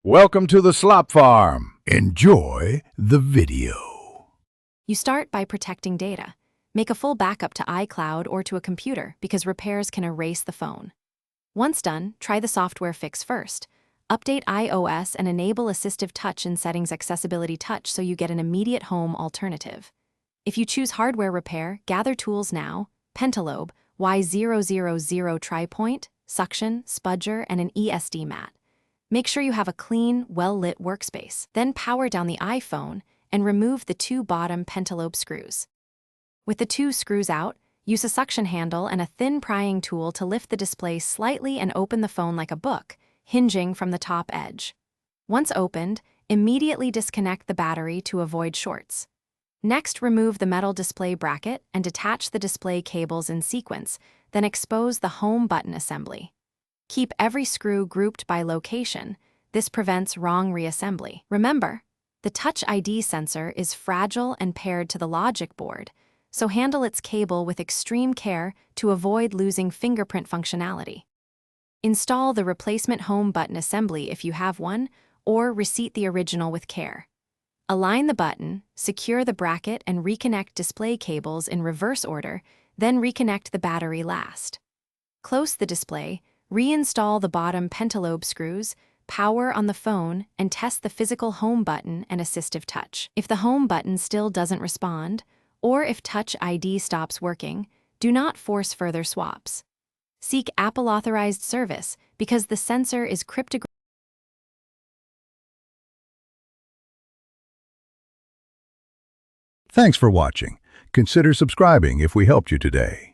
Welcome to the Slop Farm. Enjoy the video. You start by protecting data. Make a full backup to iCloud or to a computer because repairs can erase the phone. Once done, try the software fix first. Update iOS and enable Assistive Touch in Settings Accessibility Touch so you get an immediate home alternative. If you choose hardware repair, gather tools now: Pentalobe, Y000 tri-point, suction, spudger, and an ESD mat. Make sure you have a clean, well-lit workspace. Then power down the iPhone and remove the two bottom Pentalobe screws. With the two screws out, use a suction handle and a thin prying tool to lift the display slightly and open the phone like a book, hinging from the top edge. Once opened, immediately disconnect the battery to avoid shorts. Next, remove the metal display bracket and detach the display cables in sequence, then expose the home button assembly. Keep every screw grouped by location. This prevents wrong reassembly. Remember, the Touch ID sensor is fragile and paired to the logic board, so handle its cable with extreme care to avoid losing fingerprint functionality. Install the replacement home button assembly if you have one, or reseat the original with care. Align the button, secure the bracket, and reconnect display cables in reverse order, then reconnect the battery last. Close the display, reinstall the bottom Pentalobe screws, power on the phone, and test the physical home button and Assistive Touch. If the home button still doesn't respond, or if Touch ID stops working, do not force further swaps. Seek Apple-authorized service because the sensor is cryptographic. Thanks for watching. Consider subscribing if we helped you today.